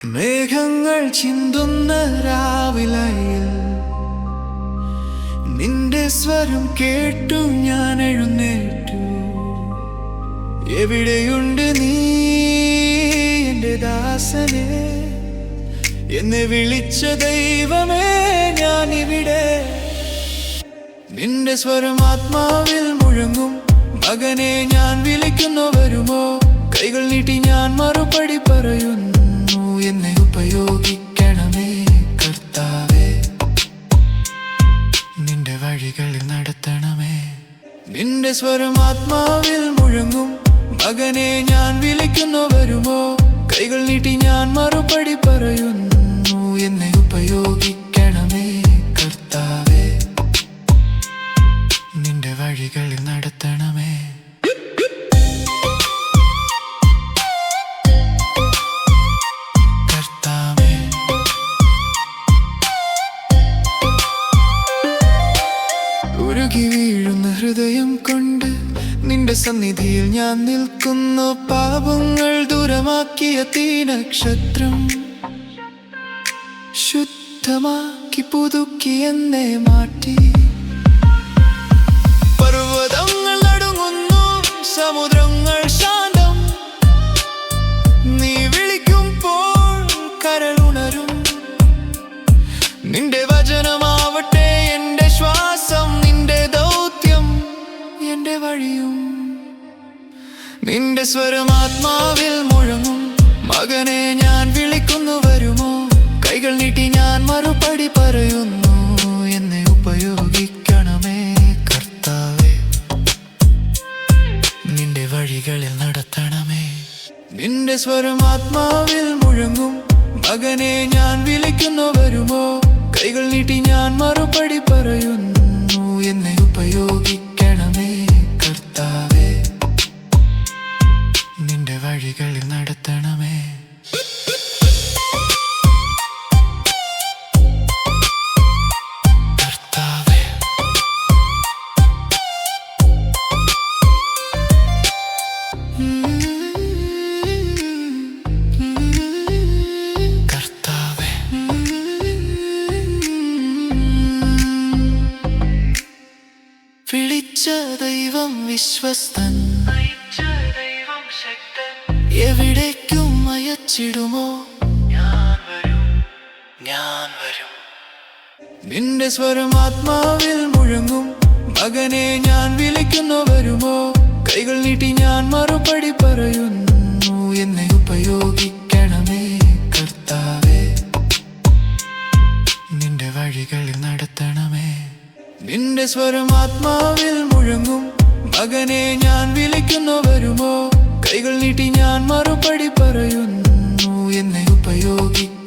മേഘങ്ങൾ ചിന്തുന്ന രാവിലയിൽ നിന്റെ സ്വരം കേട്ടു ഞാൻ എഴുന്നേറ്റു. എവിടെയുണ്ട് നീ എന്റെ ദാസനെ? എന്നെ വിളിച്ച ദൈവമേ ഞാനിവിടെ. നിന്റെ സ്വരം ആത്മാവിൽ മുഴങ്ങും. മകനെ ഞാൻ വിളിക്കുന്നു, വരുമോ? കൈകൾ നീട്ടി ഞാൻ മറുപടി പറയുന്നു, എന്നെ ഉപയോഗിക്കണമേ കർത്താവേ. നിന്റെ വഴികളിൽ നടത്തണമേ. നിന്റെ സ്വരം ആത്മാവിൽ മുഴങ്ങും. മകനെ ഞാൻ വിളിക്കുന്നു, വരുമോ? കൈകൾ നീട്ടി ഞാൻ മറുപടി പറയുന്നു, എന്നെ ഉപയോഗിക്കണമേ കർത്താവേ. നിന്റെ വഴികളിൽ നടത്തണമേ. ഉരുകി വീഴുന്ന ഹൃദയം കൊണ്ട് നിന്റെ സന്നിധിയിൽ ഞാൻ നിൽക്കുന്നു. പാപങ്ങൾ ദൂരമാക്കിയ തീനക്ഷത്രം ശുദ്ധമാക്കി പുതുക്കി എന്നെ മാറ്റി. പർവ്വതങ്ങൾ നടുങ്ങുന്നു, സമുദ്രങ്ങൾ ശാന്തം. നീ വിളിക്കുമ്പോൾ കരളുണരും. നിന്റെ വചനമാവട്ടെ എന്റെ ശ്വാസം, നിന്റെ ദൗത്യം എന്റെ വഴിയും. നിന്റെ സ്വരം ആത്മാവിൽ മുഴങ്ങും. മകനെ ഞാൻ വിളിക്കുന്നു, വരുമോ? കൈകൾ നീട്ടി ഞാൻ മറുപടി പറയുന്നു, എന്നെ ഉപയോഗിക്കണമേ കർത്താവേ. നിന്റെ വഴികളിൽ നടത്തണമേ. നിന്റെ സ്വരം ആത്മാവിൽ മുഴങ്ങും. മകനെ ഞാൻ വിളിക്കുന്നു, വരുമോ? കൈകൾ നീട്ടി ഞാൻ മറുപടി പറയുന്നു, എന്നെ ഉപയോഗിക്കണമേ കർത്താവേ. നിന്റെ വഴികളിൽ നടത്തണമേ. കർത്താവേ, കർത്താവേ. വിളിച്ച ദൈവം വിശ്വസ്തൻ, എവിടേക്കും അയച്ചിടുമോ? ഞാൻ വരും. നിന്റെ സ്വരം ആത്മാവിൽ മുഴങ്ങും. മകനെ ഞാൻ വിളിക്കുന്നു, വരുമോ? കൈകൾ നീട്ടി ഞാൻ മറുപടി പറയുന്നു, എന്നെ ഉപയോഗിക്കണമേ കർത്താവേ. നിന്റെ വഴികളിൽ നടത്തണമേ. നിന്റെ സ്വരം ആത്മാവിൽ മുഴങ്ങും. മകനെ ഞാൻ വിളിക്കുന്നു, വരുമോ? കൈകൾ നീട്ടി ഞാൻ മറുപടി പറയുന്നു, എന്നെ ഉപയോഗിക്കും.